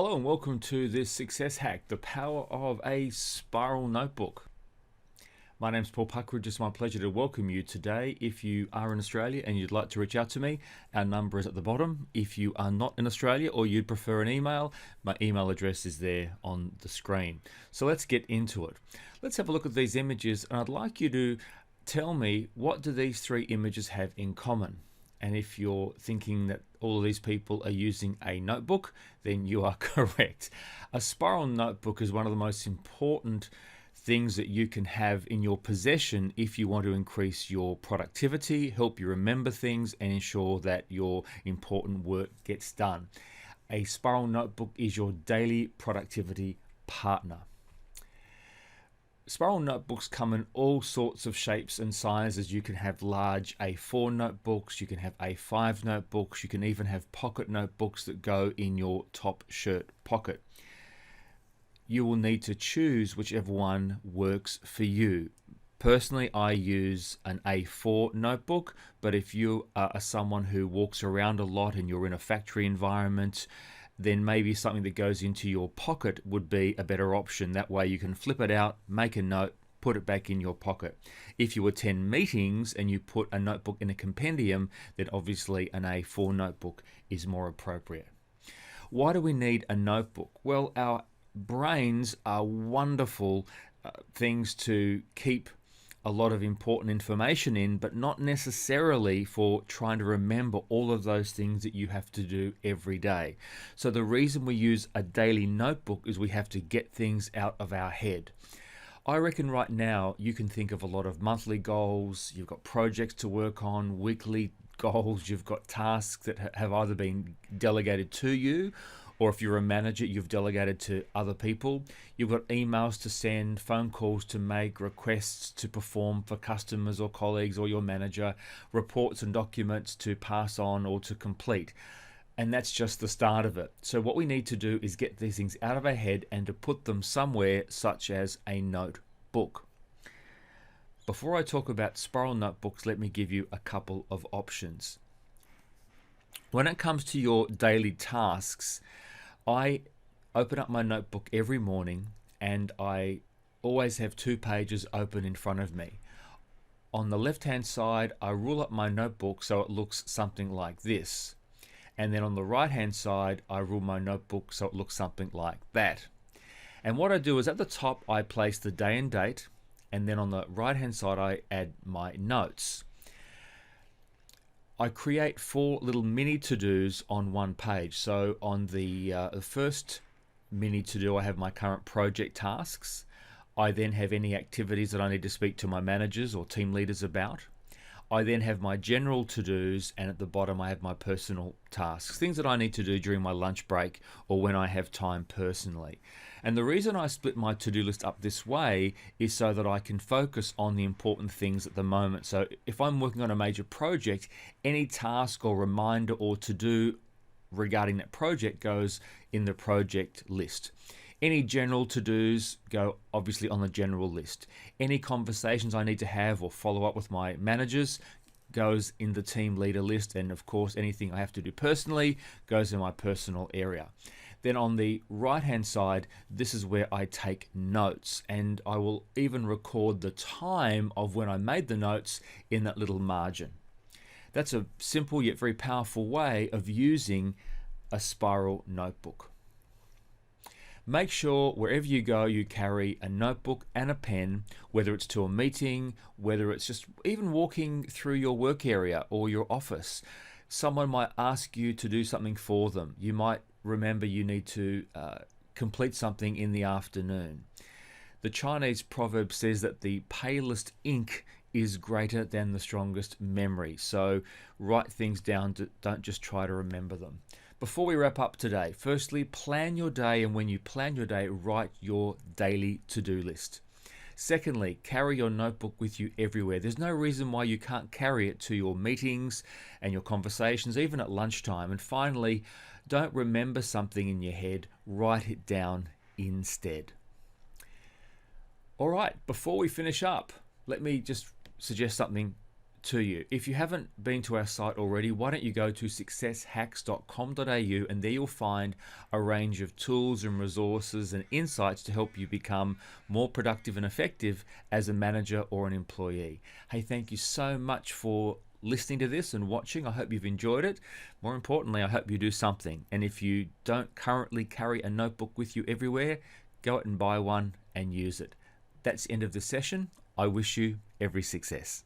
Hello and welcome to this success hack, the power of a spiral notebook. My name's Paul Puckridge. It's my pleasure to welcome you today. If you are in Australia and you'd like to reach out to me, our number is at the bottom. If you are not in Australia or you'd prefer an email, my email address is there on the screen. So let's get into it. Let's have a look at these images, and I'd like you to tell me, what do these three images have in common? And if you're thinking that all of these people are using a notebook, then you are correct. A spiral notebook is one of the most important things that you can have in your possession if you want to increase your productivity, help you remember things, and ensure that your important work gets done. A spiral notebook is your daily productivity partner. Spiral notebooks come in all sorts of shapes and sizes. You can have large A4 notebooks, you can have A5 notebooks, you can even have pocket notebooks that go in your top shirt pocket. You will need to choose whichever one works for you. Personally, I use an A4 notebook, but if you are someone who walks around a lot and you're in a factory environment, then maybe something that goes into your pocket would be a better option. That way you can flip it out, make a note, put it back in your pocket. If you attend meetings and you put a notebook in a compendium, then obviously an A4 notebook is more appropriate. Why do we need a notebook? Well, our brains are wonderful things to keep a lot of important information in, but not necessarily for trying to remember all of those things that you have to do every day. So the reason we use a daily notebook is we have to get things out of our head. I reckon right now you can think of a lot of monthly goals, you've got projects to work on, weekly goals, you've got tasks that have either been delegated to you, or if you're a manager, you've delegated to other people. You've got emails to send, phone calls to make, requests to perform for customers or colleagues or your manager, reports and documents to pass on or to complete. And that's just the start of it. So what we need to do is get these things out of our head and to put them somewhere, such as a notebook. Before I talk about spiral notebooks, let me give you a couple of options. When it comes to your daily tasks, I open up my notebook every morning and I always have 2 pages open in front of me. On the left hand side, I rule up my notebook so it looks something like this. And then on the right hand side, I rule my notebook so it looks something like that. And what I do is at the top, I place the day and date, and then on the right hand side, I add my notes. I create 4 little mini to-dos on one page. So on the first mini to-do, I have my current project tasks. I then have any activities that I need to speak to my managers or team leaders about. I then have my general to-dos, and at the bottom I have my personal tasks, things that I need to do during my lunch break or when I have time personally. And the reason I split my to-do list up this way is so that I can focus on the important things at the moment. So if I'm working on a major project, any task or reminder or to-do regarding that project goes in the project list. Any general to-dos go obviously on the general list. Any conversations I need to have or follow up with my managers goes in the team leader list. And of course, anything I have to do personally goes in my personal area. Then on the right hand side, this is where I take notes, and I will even record the time of when I made the notes in that little margin. That's a simple yet very powerful way of using a spiral notebook. Make sure wherever you go, you carry a notebook and a pen, whether it's to a meeting, whether it's just even walking through your work area or your office. Someone might ask you to do something for them. You might remember you need to complete something in the afternoon. The Chinese proverb says that the palest ink is greater than the strongest memory. So write things down, don't just try to remember them. Before we wrap up today, firstly, plan your day, and when you plan your day, write your daily to-do list. Secondly, carry your notebook with you everywhere. There's no reason why you can't carry it to your meetings and your conversations, even at lunchtime. And finally, don't remember something in your head, write it down instead. All right, before we finish up, let me just suggest something to you. If you haven't been to our site already, why don't you go to successhacks.com.au, and there you'll find a range of tools and resources and insights to help you become more productive and effective as a manager or an employee. Hey, thank you so much for listening to this and watching. I hope you've enjoyed it. More importantly, I hope you do something. And if you don't currently carry a notebook with you everywhere, go out and buy one and use it. That's the end of the session. I wish you every success.